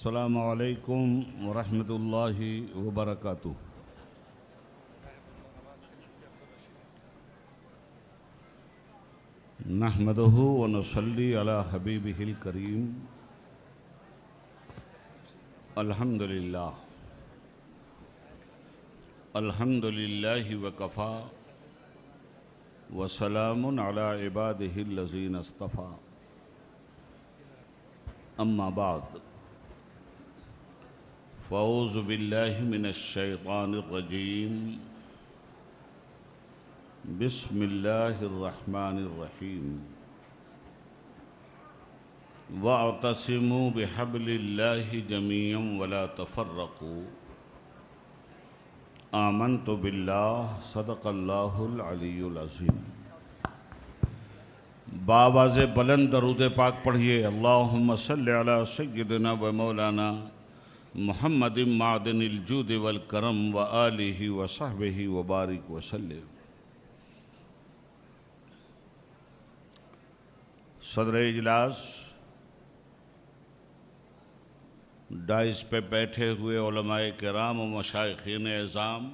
السلام علیکم ورحمۃ اللہ وبرکاتہ۔ نحمدہ ونصلی علی حبیبہ الکریم۔ الحمدللہ الحمدللہ وکفا وسلام علی عبادہ الذین اصطفیٰ، اما بعد فاعوذ باللہ من الشیطان الرجیم، بسم اللہ الرحمن الرحیم۔ واعتصموا بحبل اللہ جميعا ولا تفرقوا، آمنت باللہ، صدق اللہ العلی العظیم۔ بآواز بلند درود پاک پڑھیے، اللہم صلی علی سیدنا و مولانا محمد معدن الجود والکرم وآلہ وصحبہ وبارک وسلم۔ صدر اجلاس، ڈائس پہ بیٹھے ہوئے علماء کرام و مشائخین اعظام،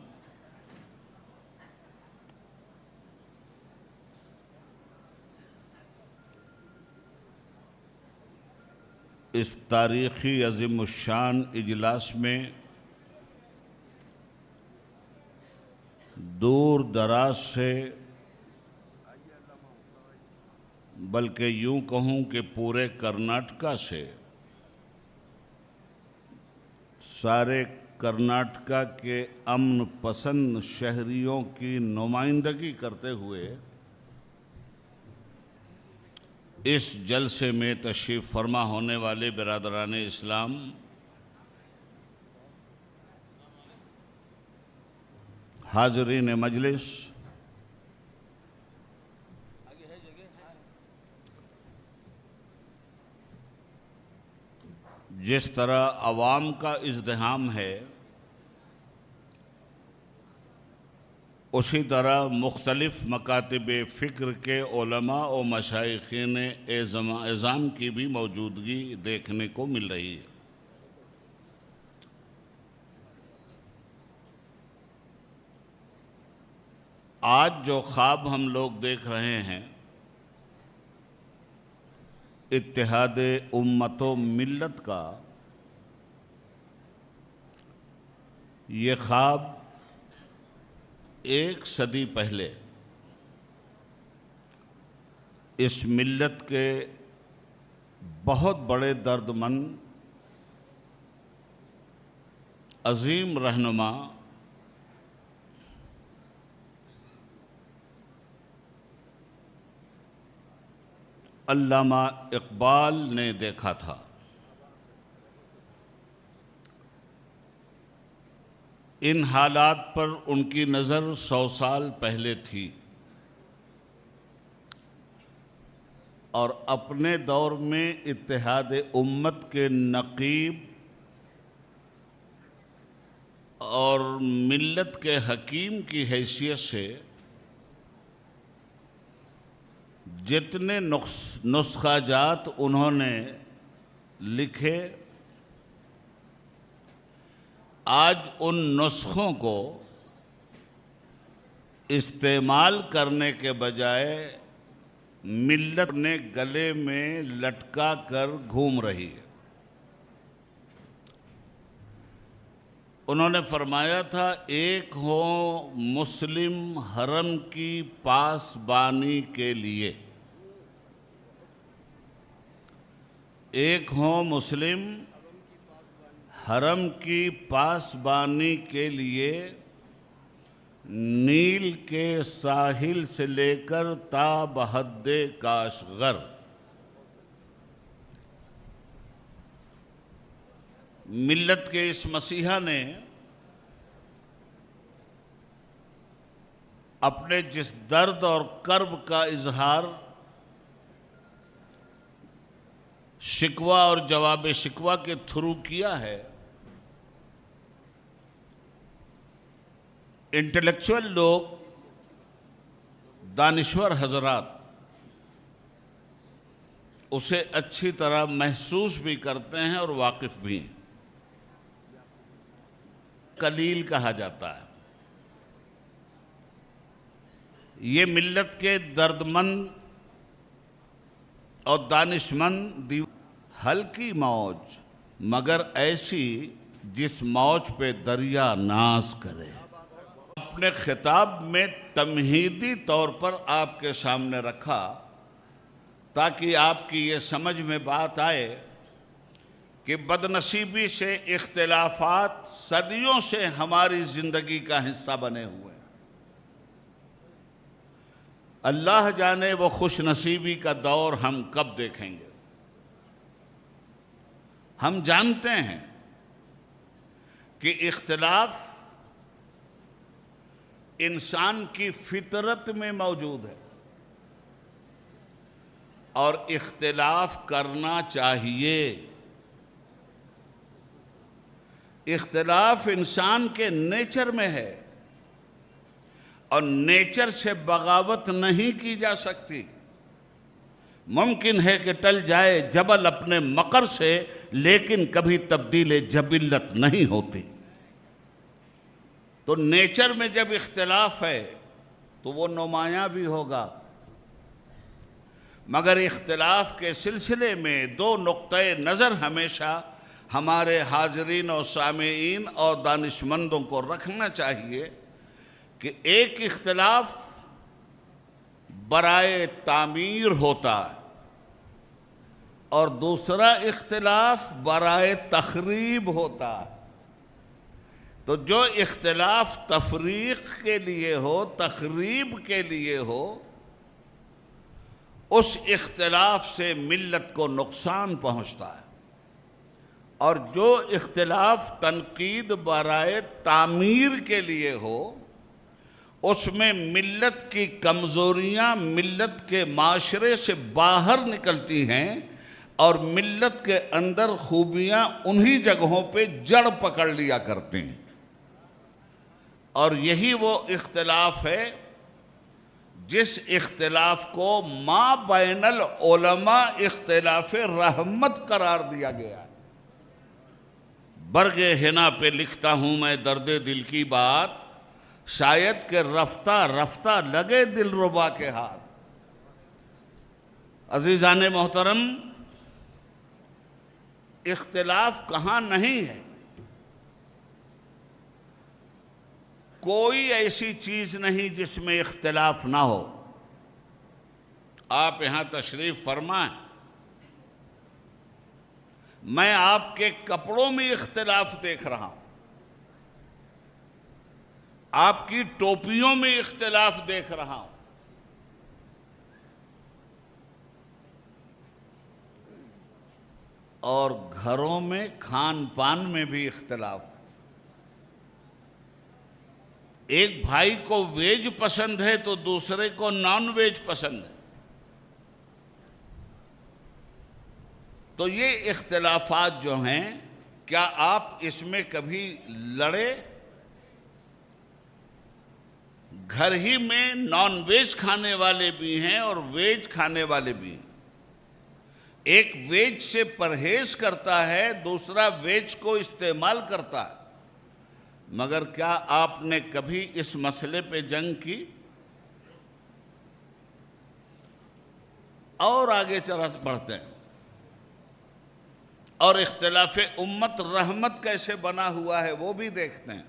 اس تاریخی عظیم الشان اجلاس میں دور دراز سے، بلکہ یوں کہوں کہ پورے کرناٹکا سے، سارے کرناٹکا کے امن پسند شہریوں کی نمائندگی کرتے ہوئے اس جلسے میں تشریف فرما ہونے والے برادران اسلام، حاضرین مجلس، جس طرح عوام کا ازدحام ہے، اسی طرح مختلف مکاتب فکر کے علماء و مشائخین اعظام کی بھی موجودگی دیکھنے کو مل رہی ہے۔ آج جو خواب ہم لوگ دیکھ رہے ہیں، اتحاد امت و ملت کا، یہ خواب ایک صدی پہلے اس ملت کے بہت بڑے درد مند عظیم رہنما علامہ اقبال نے دیکھا تھا۔ ان حالات پر ان کی نظر 100 سال پہلے تھی، اور اپنے دور میں اتحاد امت کے نقیب اور ملت کے حکیم کی حیثیت سے جتنے نسخہ جات انہوں نے لکھے، آج ان نسخوں کو استعمال کرنے کے بجائے ملت نے گلے میں لٹکا کر گھوم رہی ہے۔ انہوں نے فرمایا تھا، ایک ہو مسلم حرم کی پاسبانی کے لیے، ایک ہو مسلم حرم کی پاسبانی کے لیے، نیل کے ساحل سے لے کر تا بحد کاشغر۔ ملت کے اس مسیحا نے اپنے جس درد اور کرب کا اظہار شکوہ اور جواب شکوہ کے تھرو کیا ہے، انٹلیکچوئل لوگ، دانشور حضرات اسے اچھی طرح محسوس بھی کرتے ہیں اور واقف بھی ہیں۔ قلیل کہا جاتا ہے۔ یہ ملت کے دردمند اور دانشمند ہلکی موج مگر ایسی جس موج پہ دریا ناز کرے۔ اپنے خطاب میں تمہیدی طور پر آپ کے سامنے رکھا تاکہ آپ کی یہ سمجھ میں بات آئے کہ بدنصیبی سے اختلافات صدیوں سے ہماری زندگی کا حصہ بنے ہوئے ہیں۔ اللہ جانے وہ خوش نصیبی کا دور ہم کب دیکھیں گے۔ ہم جانتے ہیں کہ اختلاف انسان کی فطرت میں موجود ہے اور اختلاف کرنا چاہیے۔ اختلاف انسان کے نیچر میں ہے اور نیچر سے بغاوت نہیں کی جا سکتی۔ ممکن ہے کہ ٹل جائے جبل اپنے مقر سے، لیکن کبھی تبدیل جبلت نہیں ہوتی۔ تو نیچر میں جب اختلاف ہے تو وہ نمایاں بھی ہوگا، مگر اختلاف کے سلسلے میں دو نقطۂ نظر ہمیشہ ہمارے حاضرین اور سامعین اور دانشمندوں کو رکھنا چاہیے کہ ایک اختلاف برائے تعمیر ہوتا ہے اور دوسرا اختلاف برائے تخریب ہوتا ہے۔ تو جو اختلاف تفریق کے لیے ہو، تخریب کے لیے ہو، اس اختلاف سے ملت کو نقصان پہنچتا ہے، اور جو اختلاف تنقید برائے تعمیر کے لیے ہو، اس میں ملت کی کمزوریاں ملت کے معاشرے سے باہر نکلتی ہیں اور ملت کے اندر خوبیاں انہی جگہوں پہ جڑ پکڑ لیا کرتی ہیں۔ اور یہی وہ اختلاف ہے جس اختلاف کو ما بین العلماء اختلاف رحمت قرار دیا گیا ہے۔ برگ حنا پہ لکھتا ہوں میں درد دل کی بات، شاید کہ رفتہ رفتہ لگے دل ربا کے ہاتھ۔ عزیزان محترم، اختلاف کہاں نہیں ہے؟ کوئی ایسی چیز نہیں جس میں اختلاف نہ ہو۔ آپ یہاں تشریف فرمائیں، میں آپ کے کپڑوں میں اختلاف دیکھ رہا ہوں، آپ کی ٹوپیوں میں اختلاف دیکھ رہا ہوں، اور گھروں میں کھان پان میں بھی اختلاف۔ ایک بھائی کو ویج پسند ہے تو دوسرے کو نان ویج پسند ہے۔ تو یہ اختلافات جو ہیں، کیا آپ اس میں کبھی لڑے؟ گھر ہی میں نان ویج کھانے والے بھی ہیں اور ویج کھانے والے بھی ہیں۔ ایک ویج سے پرہیز کرتا ہے، دوسرا ویج کو استعمال کرتا ہے، مگر کیا آپ نے کبھی اس مسئلے پہ جنگ کی؟ اور آگے چلا بڑھتے ہیں، اور اختلاف امت رحمت کیسے بنا ہوا ہے وہ بھی دیکھتے ہیں۔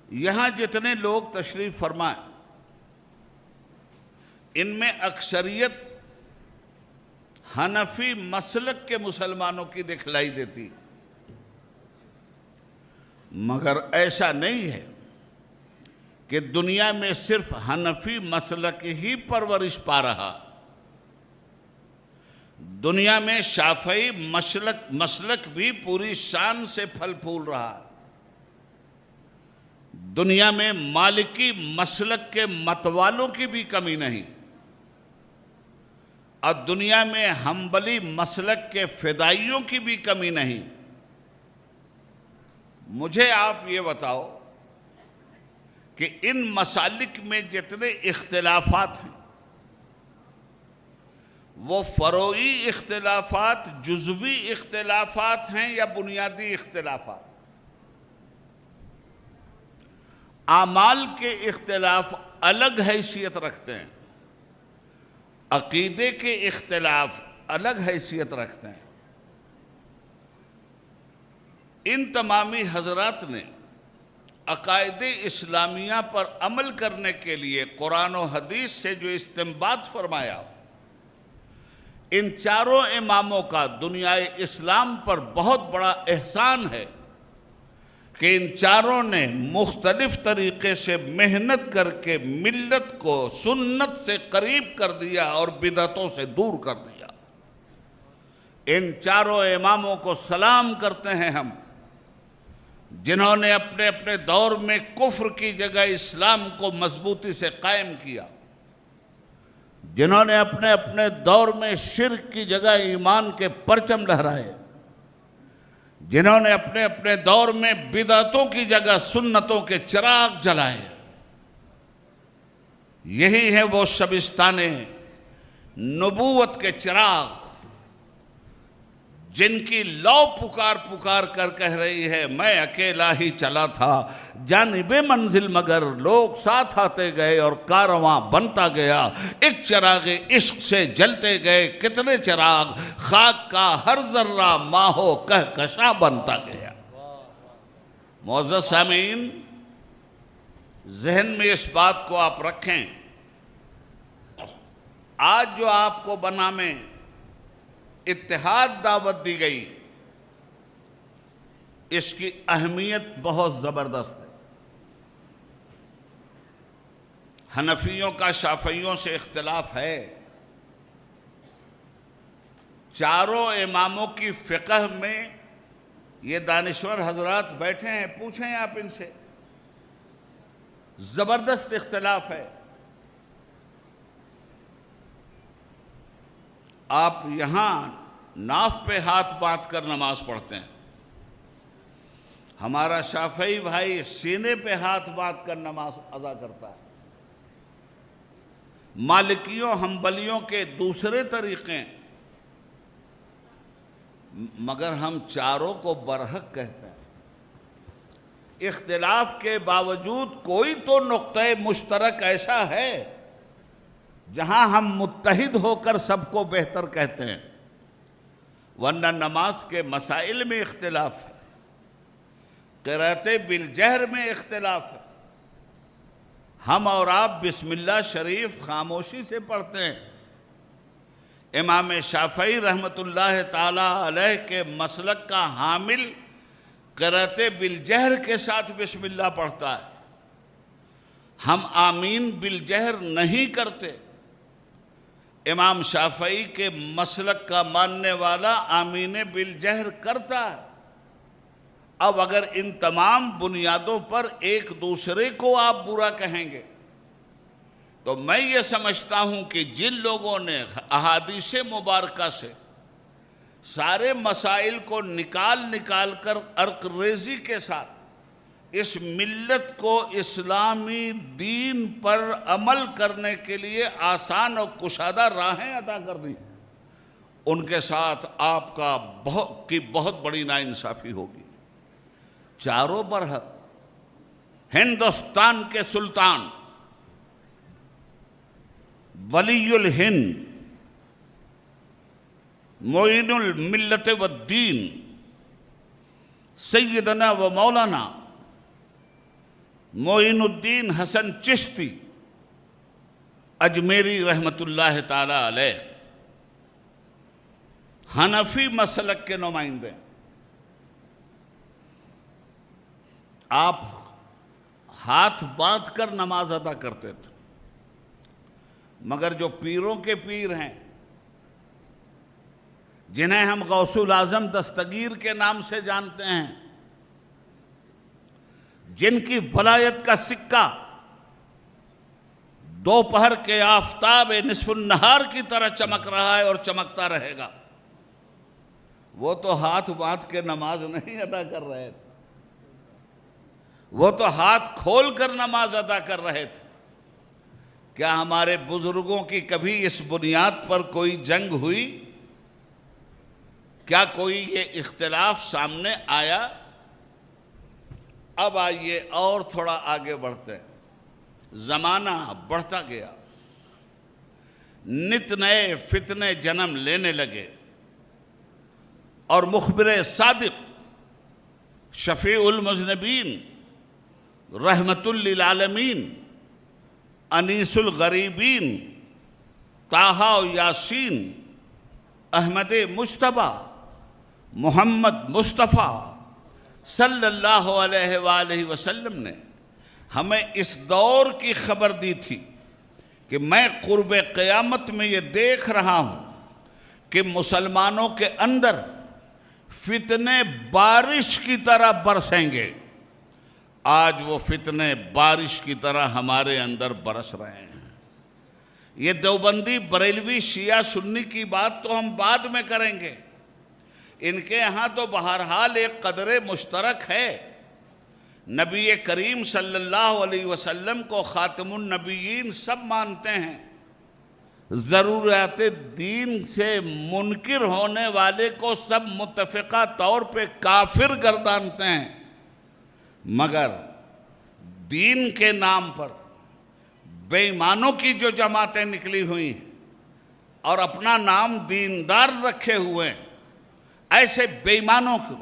یہاں جتنے لوگ تشریف فرمائیں، ان میں اکثریت حنفی مسلک کے مسلمانوں کی دکھلائی دیتی، مگر ایسا نہیں ہے کہ دنیا میں صرف حنفی مسلک ہی پرورش پا رہا۔ دنیا میں شافعی مسلک بھی پوری شان سے پھل پھول رہا ہے۔ دنیا میں مالکی مسلک کے متوالوں کی بھی کمی نہیں، اور دنیا میں حنبلی مسلک کے فدائیوں کی بھی کمی نہیں۔ مجھے آپ یہ بتاؤ کہ ان مسالک میں جتنے اختلافات ہیں، وہ فروعی اختلافات، جزوی اختلافات ہیں یا بنیادی اختلافات؟ اعمال کے اختلاف الگ حیثیت رکھتے ہیں، عقیدے کے اختلاف الگ حیثیت رکھتے ہیں۔ ان تمامی حضرات نے عقائد اسلامیہ پر عمل کرنے کے لیے قرآن و حدیث سے جو استنباط فرمایا، ان چاروں اماموں کا دنیائے اسلام پر بہت بڑا احسان ہے کہ ان چاروں نے مختلف طریقے سے محنت کر کے ملت کو سنت سے قریب کر دیا اور بدعتوں سے دور کر دیا۔ ان چاروں اماموں کو سلام کرتے ہیں ہم، جنہوں نے اپنے اپنے دور میں کفر کی جگہ اسلام کو مضبوطی سے قائم کیا، جنہوں نے اپنے اپنے دور میں شرک کی جگہ ایمان کے پرچم لہرائے، جنہوں نے اپنے اپنے دور میں بدعتوں کی جگہ سنتوں کے چراغ جلائے۔ یہی ہیں وہ شبستان نبوت کے چراغ جن کی لو پکار پکار کر کہہ رہی ہے، میں اکیلا ہی چلا تھا جانب منزل مگر لوگ ساتھ آتے گئے اور کارواں بنتا گیا، ایک چراغ عشق سے جلتے گئے کتنے چراغ، خاک کا ہر ذرہ ماہو کہکشاں بنتا گیا۔ معزز سامعین، ذہن میں اس بات کو آپ رکھیں، آج جو آپ کو بنامے اتحاد دعوت دی گئی، اس کی اہمیت بہت زبردست ہے۔ حنفیوں کا شافعیوں سے اختلاف ہے، چاروں اماموں کی فقہ میں یہ دانشور حضرات بیٹھے ہیں، پوچھیں آپ ان سے، زبردست اختلاف ہے۔ آپ یہاں ناف پہ ہاتھ باندھ کر نماز پڑھتے ہیں، ہمارا شافعی بھائی سینے پہ ہاتھ باندھ کر نماز ادا کرتا ہے۔ مالکیوں حنبلیوں کے دوسرے طریقے، مگر ہم چاروں کو برحق کہتے ہیں۔ اختلاف کے باوجود کوئی تو نقطہ مشترک ایسا ہے جہاں ہم متحد ہو کر سب کو بہتر کہتے ہیں، ورنہ نماز کے مسائل میں اختلاف ہے، قرأت بالجہر میں اختلاف ہے۔ ہم اور آپ بسم اللہ شریف خاموشی سے پڑھتے ہیں، امام شافعی رحمت اللہ تعالی علیہ کے مسلک کا حامل قرأت بالجہر کے ساتھ بسم اللہ پڑھتا ہے، ہم آمین بالجہر نہیں کرتے۔ امام شافعی کے مسلک کا ماننے والا آمین بالجہر کرتا ہے۔ اب اگر ان تمام بنیادوں پر ایک دوسرے کو آپ برا کہیں گے تو میں یہ سمجھتا ہوں کہ جن لوگوں نے احادیث مبارکہ سے سارے مسائل کو نکال کر عرق ریزی کے ساتھ اس ملت کو اسلامی دین پر عمل کرنے کے لیے آسان اور کشادہ راہیں عطا کر دی، ان کے ساتھ آپ کا بہت بڑی ناانصافی ہوگی۔ چاروں برحق، ہندوستان کے سلطان، ولی الہند، معین الملت والدین، سیدنا و مولانا معین الدین حسن چشتی اجمیری رحمت اللہ تعالی علیہ، حنفی مسلک کے نمائندے، آپ ہاتھ باندھ کر نماز ادا کرتے تھے، مگر جو پیروں کے پیر ہیں، جنہیں ہم غوث الاعظم دستگیر کے نام سے جانتے ہیں، جن کی ولایت کا سکہ دوپہر کے آفتاب نصف النہار کی طرح چمک رہا ہے اور چمکتا رہے گا، وہ تو ہاتھ باندھ کے نماز نہیں ادا کر رہے تھے، وہ تو ہاتھ کھول کر نماز ادا کر رہے تھے۔ کیا ہمارے بزرگوں کی کبھی اس بنیاد پر کوئی جنگ ہوئی؟ کیا کوئی یہ اختلاف سامنے آیا؟ اب آئیے اور تھوڑا آگے بڑھتے ہیں۔ زمانہ بڑھتا گیا، نت نئے فتنے جنم لینے لگے، اور مخبر صادق، شفیع المذنبین، رحمت للعالمین، انیس الغریبین، طٰہٰ و یاسین، احمد مجتبیٰ، محمد مصطفیٰ صلی اللہ علیہ وآلہ وسلم نے ہمیں اس دور کی خبر دی تھی کہ میں قرب قیامت میں یہ دیکھ رہا ہوں کہ مسلمانوں کے اندر فتنے بارش کی طرح برسیں گے۔ آج وہ فتنے بارش کی طرح ہمارے اندر برس رہے ہیں۔ یہ دیوبندی بریلوی شیعہ سنی کی بات تو ہم بعد میں کریں گے، ان کے ہاں تو بہرحال ایک قدر مشترک ہے۔ نبی کریم صلی اللہ علیہ وسلم کو خاتم النبیین سب مانتے ہیں، ضروریات دین سے منکر ہونے والے کو سب متفقہ طور پہ کافر گردانتے ہیں، مگر دین کے نام پر بے ایمانوں کی جو جماعتیں نکلی ہوئی ہیں اور اپنا نام دیندار رکھے ہوئے ہیں، ایسے بے ایمانوں کو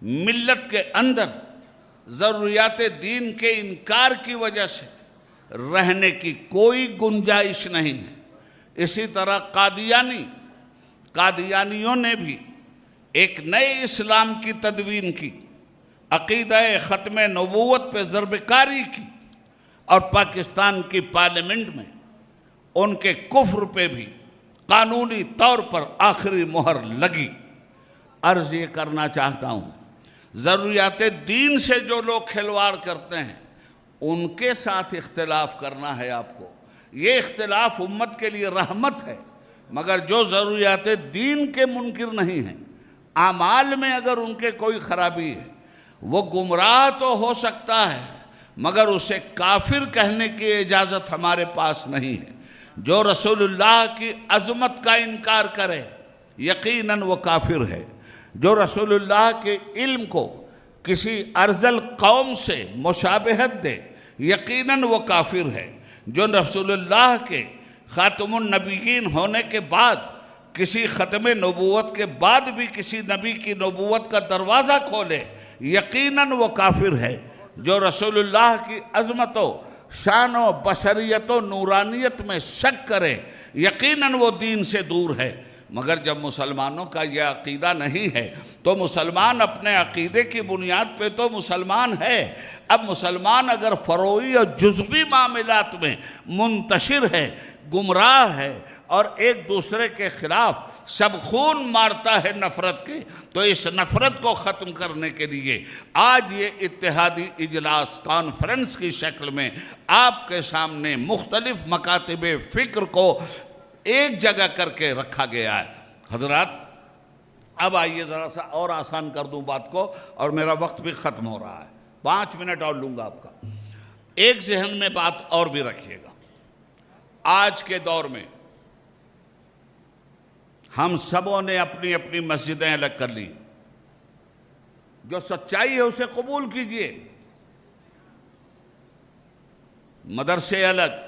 ملت کے اندر ضروریات دین کے انکار کی وجہ سے رہنے کی کوئی گنجائش نہیں ہے۔ اسی طرح قادیانیوں نے بھی ایک نئے اسلام کی تدوین کی، عقیدہ ختم نبوت پہ ضرب کاری کی، اور پاکستان کی پارلیمنٹ میں ان کے کفر پہ بھی قانونی طور پر آخری مہر لگی۔ عرض یہ کرنا چاہتا ہوں، ضروریات دین سے جو لوگ کھلواڑ کرتے ہیں ان کے ساتھ اختلاف کرنا ہے آپ کو۔ یہ اختلاف امت کے لیے رحمت ہے، مگر جو ضروریات دین کے منکر نہیں ہیں، اعمال میں اگر ان کے کوئی خرابی ہے، وہ گمراہ تو ہو سکتا ہے مگر اسے کافر کہنے کی اجازت ہمارے پاس نہیں ہے۔ جو رسول اللہ کی عظمت کا انکار کرے یقیناً وہ کافر ہے۔ جو رسول اللہ کے علم کو کسی ارذل قوم سے مشابہت دے یقیناً وہ کافر ہے۔ جو رسول اللہ کے خاتم النبیین ہونے کے بعد کسی ختم نبوت کے بعد بھی کسی نبی کی نبوت کا دروازہ کھولے یقیناً وہ کافر ہے۔ جو رسول اللہ کی عظمت و شان و بشریت و نورانیت میں شک کرے یقیناً وہ دین سے دور ہے۔ مگر جب مسلمانوں کا یہ عقیدہ نہیں ہے تو مسلمان اپنے عقیدے کی بنیاد پہ تو مسلمان ہے۔ اب مسلمان اگر فروعی اور جزوی معاملات میں منتشر ہے، گمراہ ہے اور ایک دوسرے کے خلاف سب خون مارتا ہے نفرت کے، تو اس نفرت کو ختم کرنے کے لیے آج یہ اتحادی اجلاس کانفرنس کی شکل میں آپ کے سامنے مختلف مکاتب فکر کو ایک جگہ کر کے رکھا گیا ہے۔ حضرات اب آئیے ذرا سا اور آسان کر دوں بات کو، اور میرا وقت بھی ختم ہو رہا ہے، 5 منٹ اور لوں گا آپ کا۔ ایک ذہن میں بات اور بھی رکھیے گا، آج کے دور میں ہم سبوں نے اپنی اپنی مسجدیں الگ کر لی۔ جو سچائی ہے اسے قبول کیجئے، مدرسے الگ،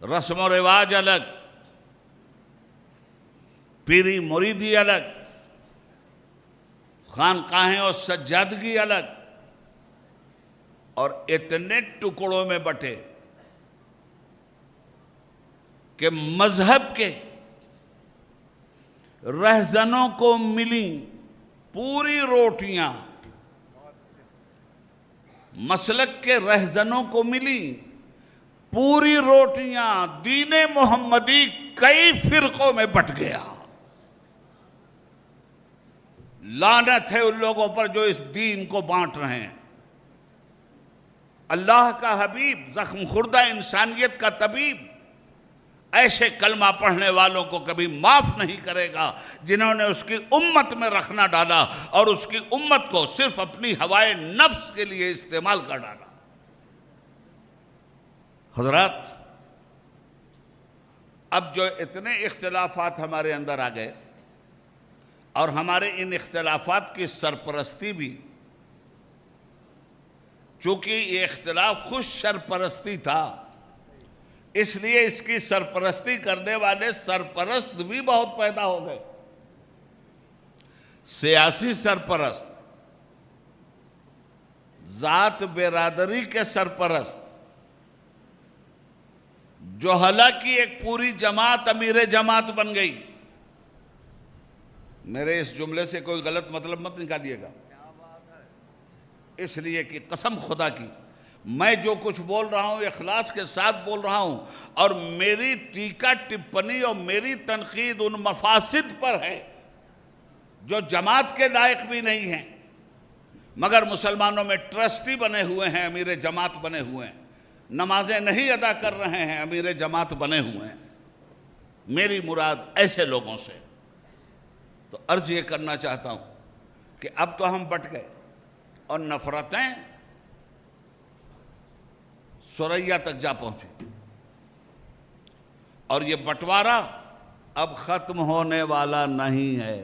رسم و رواج الگ، پیری مریدی الگ، خانقاہیں اور سجادگی الگ، اور اتنے ٹکڑوں میں بٹے کہ مذہب کے رہزنوں کو ملیں پوری روٹیاں، مسلک کے رہزنوں کو ملیں پوری روٹیاں، دین محمدی کئی فرقوں میں بٹ گیا۔ لعنت ہے ان لوگوں پر جو اس دین کو بانٹ رہے ہیں۔ اللہ کا حبیب، زخم خوردہ انسانیت کا طبیب، ایسے کلمہ پڑھنے والوں کو کبھی معاف نہیں کرے گا جنہوں نے اس کی امت میں رکھنا ڈالا اور اس کی امت کو صرف اپنی ہوائے نفس کے لیے استعمال کر ڈالا۔ حضرات اب جو اتنے اختلافات ہمارے اندر آ گئے، اور ہمارے ان اختلافات کی سرپرستی بھی چونکہ یہ اختلاف خود سرپرستی تھا، اس لیے اس کی سرپرستی کرنے والے سرپرست بھی بہت پیدا ہو گئے، سیاسی سرپرست، ذات برادری کے سرپرست، جوہلا کی ایک پوری جماعت امیر جماعت بن گئی۔ میرے اس جملے سے کوئی غلط مطلب مت نکالیے گا، اس لیے کہ قسم خدا کی میں جو کچھ بول رہا ہوں اخلاص کے ساتھ بول رہا ہوں، اور میری ٹیکہ ٹپنی اور میری تنقید ان مفاسد پر ہے جو جماعت کے لائق بھی نہیں ہیں، مگر مسلمانوں میں ٹرسٹی بنے ہوئے ہیں، امیر جماعت بنے ہوئے ہیں، نمازیں نہیں ادا کر رہے ہیں، امیر جماعت بنے ہوئے ہیں۔ میری مراد ایسے لوگوں سے تو عرض یہ کرنا چاہتا ہوں کہ اب تو ہم بٹ گئے اور نفرتیں ثریا تک جا پہنچی، اور یہ بٹوارا اب ختم ہونے والا نہیں ہے۔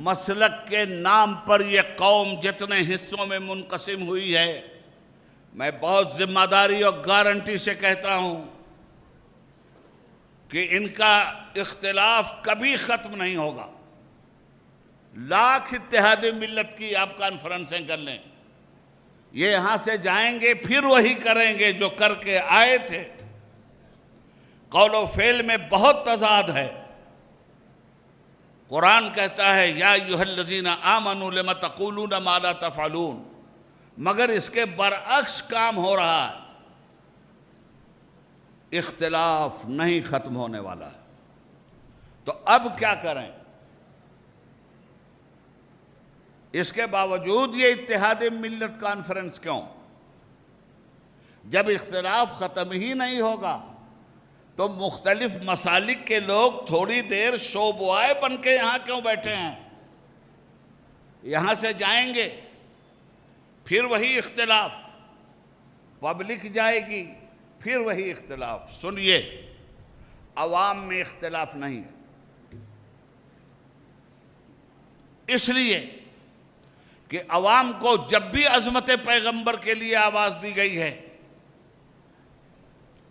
مسلک کے نام پر یہ قوم جتنے حصوں میں منقسم ہوئی ہے، میں بہت ذمہ داری اور گارنٹی سے کہتا ہوں کہ ان کا اختلاف کبھی ختم نہیں ہوگا۔ لاکھ اتحاد ملت کی آپ کانفرنسیں کر لیں، یہ یہاں سے جائیں گے پھر وہی کریں گے جو کر کے آئے تھے۔ قول و فعل میں بہت تضاد ہے۔ قرآن کہتا ہے یا ایھا الذین آمنوا لم تقولون ما لا تفعلون، مگر اس کے برعکس کام ہو رہا ہے۔ اختلاف نہیں ختم ہونے والا ہے، تو اب کیا کریں؟ اس کے باوجود یہ اتحاد ملت کانفرنس کیوں؟ جب اختلاف ختم ہی نہیں ہوگا تو مختلف مسالک کے لوگ تھوڑی دیر شوبوائے بن کے یہاں کیوں بیٹھے ہیں؟ یہاں سے جائیں گے پھر وہی اختلاف، پبلک جائے گی پھر وہی اختلاف۔ سنیے، عوام میں اختلاف نہیں ہے، اس لیے کہ عوام کو جب بھی عظمت پیغمبر کے لیے آواز دی گئی ہے،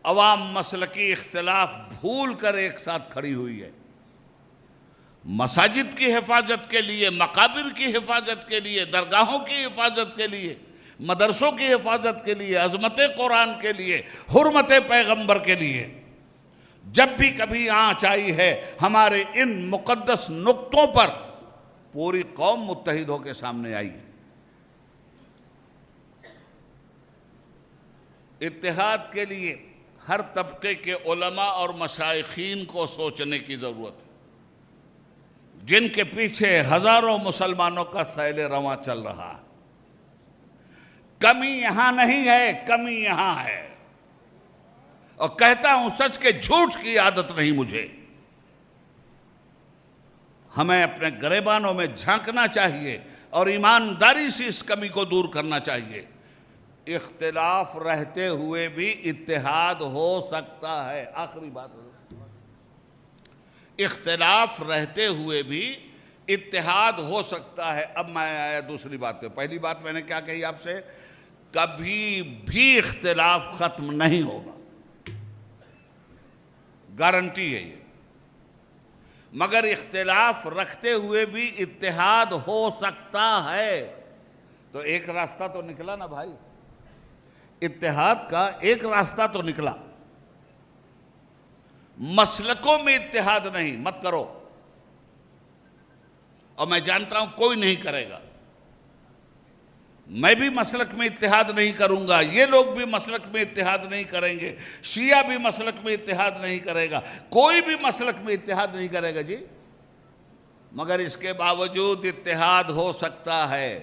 عوام مسلکی اختلاف بھول کر ایک ساتھ کھڑی ہوئی ہے۔ مساجد کی حفاظت کے لیے، مقابر کی حفاظت کے لیے، درگاہوں کی حفاظت کے لیے، مدرسوں کی حفاظت کے لیے، عظمت قرآن کے لیے، حرمت پیغمبر کے لیے جب بھی کبھی آنچ آئی ہے، ہمارے ان مقدس نقطوں پر پوری قوم متحد ہو کے سامنے آئی ہے۔ اتحاد کے لیے ہر طبقے کے علماء اور مشائخین کو سوچنے کی ضرورت ہے، جن کے پیچھے ہزاروں مسلمانوں کا سیل رواں چل رہا ہے۔ کمی یہاں نہیں ہے، کمی یہاں ہے، اور کہتا ہوں سچ کے جھوٹ کی عادت نہیں مجھے۔ ہمیں اپنے گریبانوں میں جھانکنا چاہیے اور ایمانداری سے اس کمی کو دور کرنا چاہیے۔ اختلاف رہتے ہوئے بھی اتحاد ہو سکتا ہے، آخری بات، اختلاف رہتے ہوئے بھی اتحاد ہو سکتا ہے۔ اب میں آیا دوسری بات پہ۔ پہلی بات میں نے کیا کہی آپ سے؟ کبھی بھی اختلاف ختم نہیں ہوگا، گارنٹی ہے یہ، مگر اختلاف رکھتے ہوئے بھی اتحاد ہو سکتا ہے۔ تو ایک راستہ تو نکلا نا بھائی، اتحاد کا ایک راستہ تو نکلا۔ مسلکوں میں اتحاد نہیں، مت کرو، اور میں جانتا ہوں کوئی نہیں کرے گا۔ میں بھی مسلک میں اتحاد نہیں کروں گا، یہ لوگ بھی مسلک میں اتحاد نہیں کریں گے، شیعہ بھی مسلک میں اتحاد نہیں کرے گا، کوئی بھی مسلک میں اتحاد نہیں کرے گا جی، مگر اس کے باوجود اتحاد ہو سکتا ہے۔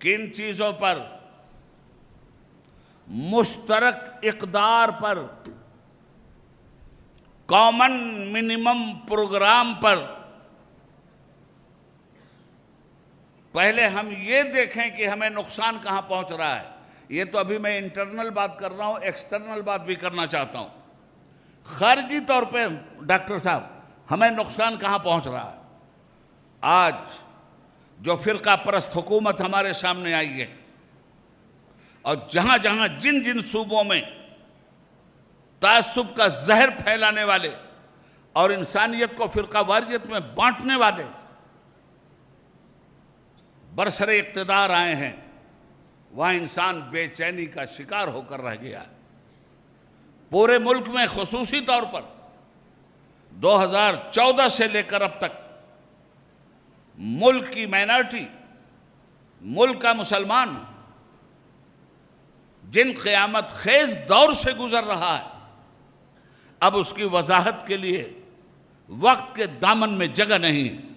کن چیزوں پر؟ مشترک اقدار پر، کامن منیمم پروگرام پر۔ پہلے ہم یہ دیکھیں کہ ہمیں نقصان کہاں پہنچ رہا ہے۔ یہ تو ابھی میں انٹرنل بات کر رہا ہوں، ایکسٹرنل بات بھی کرنا چاہتا ہوں۔ خارجی طور پہ ڈاکٹر صاحب ہمیں نقصان کہاں پہنچ رہا ہے؟ آج جو فرقہ پرست حکومت ہمارے سامنے آئی ہے، اور جہاں جہاں جن جن صوبوں میں تعصب کا زہر پھیلانے والے اور انسانیت کو فرقہ واریت میں بانٹنے والے برسر اقتدار آئے ہیں، وہاں انسان بے چینی کا شکار ہو کر رہ گیا ہے۔ پورے ملک میں خصوصی طور پر 2014 سے لے کر اب تک ملک کی مائنارٹی، ملک کا مسلمان جن قیامت خیز دور سے گزر رہا ہے، اب اس کی وضاحت کے لیے وقت کے دامن میں جگہ نہیں۔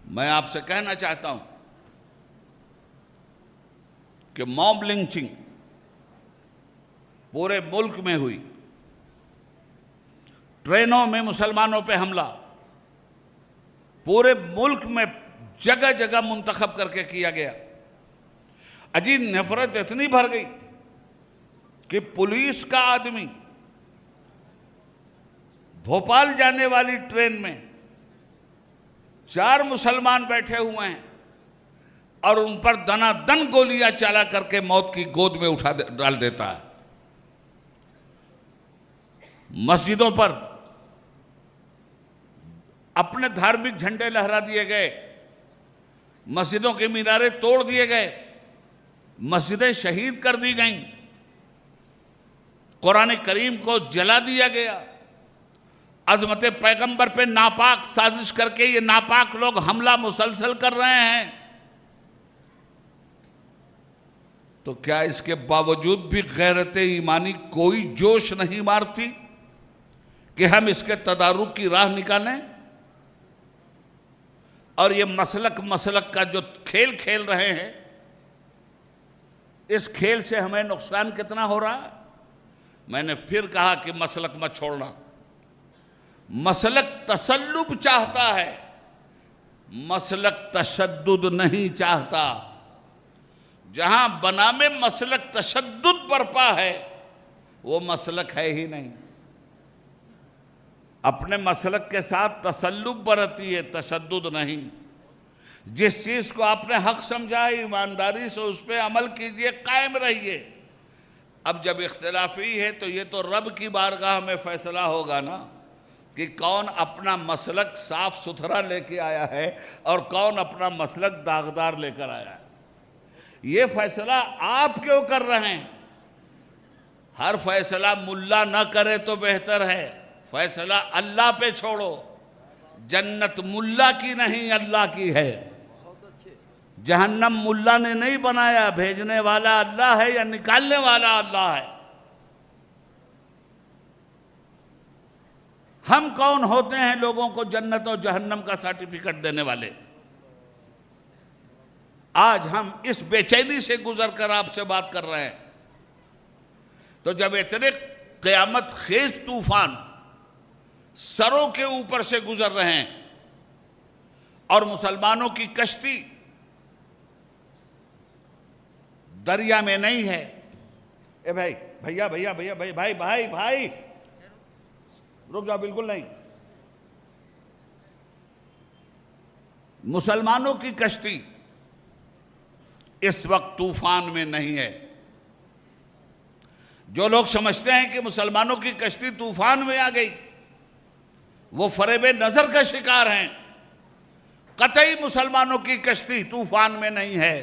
میں آپ سے کہنا چاہتا ہوں کہ موب لنچنگ پورے ملک میں ہوئی، ٹرینوں میں مسلمانوں پہ حملہ پورے ملک میں جگہ جگہ منتخب کر کے کیا گیا۔ عجیب نفرت اتنی بھر گئی کہ پولیس کا آدمی بھوپال جانے والی ٹرین میں 4 مسلمان بیٹھے ہوئے ہیں اور ان پر دنا دن گولیاں چلا کر کے موت کی گود میں اٹھا ڈال دیتا ہے۔ مسجدوں پر اپنے دھارمک جھنڈے لہرا دیے گئے، مسجدوں کے مینارے توڑ دیے گئے، مسجدیں شہید کر دی گئیں، قرآن کریم کو جلا دیا گیا، عظمت پیغمبر پہ ناپاک سازش کر کے یہ ناپاک لوگ حملہ مسلسل کر رہے ہیں۔ تو کیا اس کے باوجود بھی غیرت ایمانی کوئی جوش نہیں مارتی کہ ہم اس کے تدارک کی راہ نکالیں؟ اور یہ مسلک کا جو کھیل کھیل رہے ہیں، اس کھیل سے ہمیں نقصان کتنا ہو رہا ہے؟ میں نے پھر کہا کہ مسلک مت چھوڑنا۔ مسلک تسلب چاہتا ہے، مسلک تشدد نہیں چاہتا۔ جہاں بنام مسلک تشدد برپا ہے، وہ مسلک ہے ہی نہیں۔ اپنے مسلک کے ساتھ تسلب برتی ہے، تشدد نہیں۔ جس چیز کو آپ نے حق سمجھا، ایمانداری سے اس پہ عمل کیجئے، قائم رہیے۔ اب جب اختلافی ہے تو یہ تو رب کی بارگاہ میں فیصلہ ہوگا نا کہ کون اپنا مسلک صاف ستھرا لے کے آیا ہے اور کون اپنا مسلک داغدار لے کر آیا ہے۔ یہ فیصلہ آپ کیوں کر رہے ہیں؟ ہر فیصلہ ملا نہ کرے تو بہتر ہے، فیصلہ اللہ پہ چھوڑو۔ جنت ملا کی نہیں، اللہ کی ہے۔ جہنم ملا نے نہیں بنایا، بھیجنے والا اللہ ہے یا نکالنے والا اللہ ہے۔ ہم کون ہوتے ہیں لوگوں کو جنت اور جہنم کا سرٹیفکیٹ دینے والے؟ آج ہم اس بے چینی سے گزر کر آپ سے بات کر رہے ہیں، تو جب اتنے قیامت خیز طوفان سروں کے اوپر سے گزر رہے ہیں اور مسلمانوں کی کشتی دریا میں نہیں ہے۔ اے بھائی، بھائی رک جاؤ، بالکل نہیں۔ مسلمانوں کی کشتی اس وقت طوفان میں نہیں ہے۔ جو لوگ سمجھتے ہیں کہ مسلمانوں کی کشتی طوفان میں آ گئی، وہ فریب نظر کا شکار ہیں۔ قطعی مسلمانوں کی کشتی طوفان میں نہیں ہے۔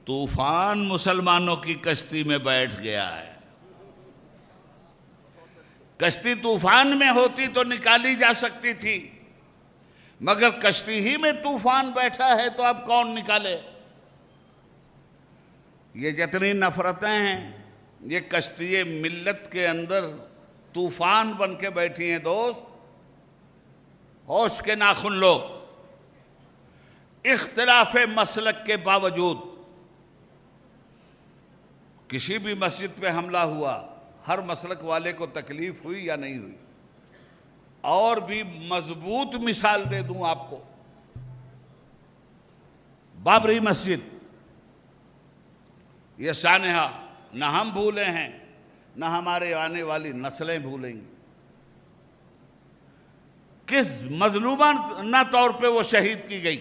طوفان مسلمانوں کی کشتی میں بیٹھ گیا ہے۔ کشتی طوفان میں ہوتی تو نکالی جا سکتی تھی، مگر کشتی ہی میں طوفان بیٹھا ہے تو اب کون نکالے؟ یہ جتنی نفرتیں ہیں، یہ کشتی ملت کے اندر طوفان بن کے بیٹھی ہیں۔ دوست، ہوش کے ناخن لو۔ اختلاف مسلک کے باوجود کسی بھی مسجد پہ حملہ ہوا، ہر مسلک والے کو تکلیف ہوئی یا نہیں ہوئی؟ اور بھی مضبوط مثال دے دوں آپ کو، بابری مسجد، یہ سانحہ نہ ہم بھولے ہیں نہ ہمارے آنے والی نسلیں بھولیں گی۔ کس مظلومانہ طور پہ وہ شہید کی گئی.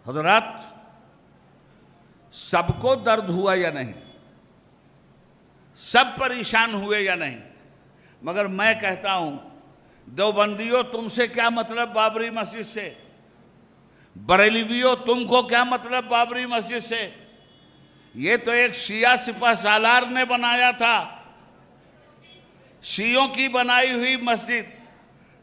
حضرات، سب کو درد ہوا یا نہیں؟ سب پریشان ہوئے یا نہیں؟ مگر میں کہتا ہوں دیوبندیوں، تم سے کیا مطلب بابری مسجد سے؟ بریلویوں، تم کو کیا مطلب بابری مسجد سے؟ یہ تو ایک شیعہ سپہ سالار نے بنایا تھا، شیعوں کی بنائی ہوئی مسجد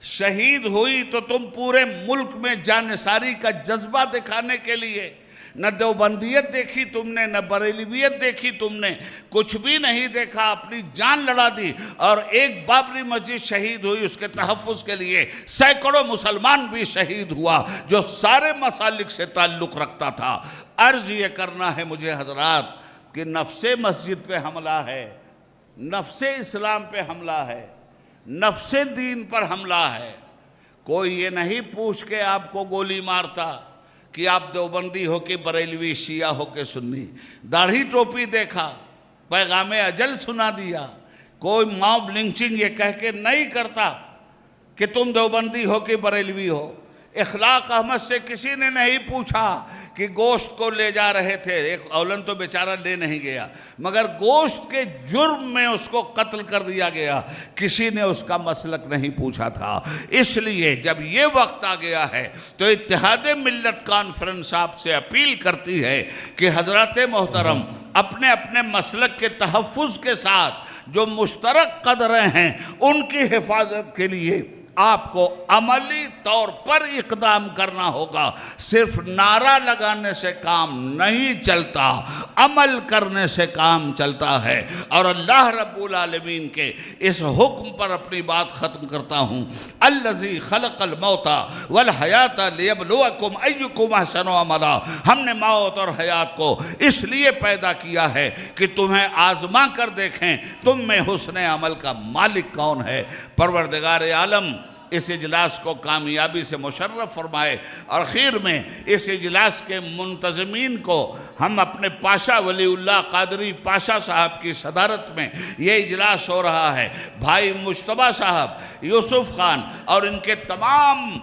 شہید ہوئی تو تم پورے ملک میں جانثاری کا جذبہ دکھانے کے لیے نہ دیوبندیت دیکھی تم نے، نہ بریلویت دیکھی تم نے، کچھ بھی نہیں دیکھا، اپنی جان لڑا دی. اور ایک بابری مسجد شہید ہوئی، اس کے تحفظ کے لیے سینکڑوں مسلمان بھی شہید ہوا جو سارے مسالک سے تعلق رکھتا تھا. عرض یہ کرنا ہے مجھے حضرات کہ نفس مسجد پہ حملہ ہے، نفس اسلام پہ حملہ ہے، نفس دین پر حملہ ہے. کوئی یہ نہیں پوچھ کے آپ کو گولی مارتا کہ آپ دیوبندی ہو کہ بریلوی، شیعہ ہو کہ سنی. داڑھی ٹوپی دیکھا، پیغام اجل سنا دیا. کوئی ماب لنچنگ یہ کہہ کے نہیں کرتا کہ تم دیوبندی ہو کہ بریلوی ہو. اخلاق احمد سے کسی نے نہیں پوچھا کہ گوشت کو لے جا رہے تھے، ایک اولن تو بیچارہ لے نہیں گیا، مگر گوشت کے جرم میں اس کو قتل کر دیا گیا. کسی نے اس کا مسلک نہیں پوچھا تھا. اس لیے جب یہ وقت آ گیا ہے تو اتحاد ملت کانفرنس آپ سے اپیل کرتی ہے کہ حضرات محترم اپنے اپنے مسلک کے تحفظ کے ساتھ جو مشترک قدریں ہیں ان کی حفاظت کے لیے آپ کو عملی طور پر اقدام کرنا ہوگا. صرف نعرہ لگانے سے کام نہیں چلتا، عمل کرنے سے کام چلتا ہے. اور اللہ رب العالمین کے اس حکم پر اپنی بات ختم کرتا ہوں. الذی خلق الموت والحیات لیبلوکم ایکم احسن عملا. ہم نے موت اور حیات کو اس لیے پیدا کیا ہے کہ تمہیں آزما کر دیکھیں تم میں حسن عمل کا مالک کون ہے. پروردگار عالم اس اجلاس کو کامیابی سے مشرف فرمائے. اور خیر میں اس اجلاس کے منتظمین کو ہم اپنے پاشا ولی اللہ قادری پاشا صاحب کی صدارت میں یہ اجلاس ہو رہا ہے، بھائی مجتبیٰ صاحب، یوسف خان اور ان کے تمام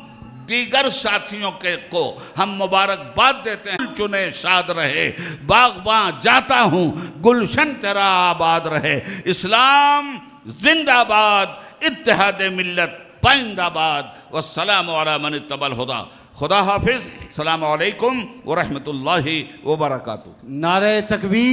دیگر ساتھیوں کو ہم مبارکباد دیتے ہیں. چنے شاد رہے باغباں جاتا ہوں، گلشن تیرا آباد رہے. اسلام زندہ باد، اتحاد ملت پائندہ باد. والسلام علی من اتبع الہدی. خدا حافظ. السلام علیکم ورحمۃ اللہ وبرکاتہ. نعرہ تکبیر.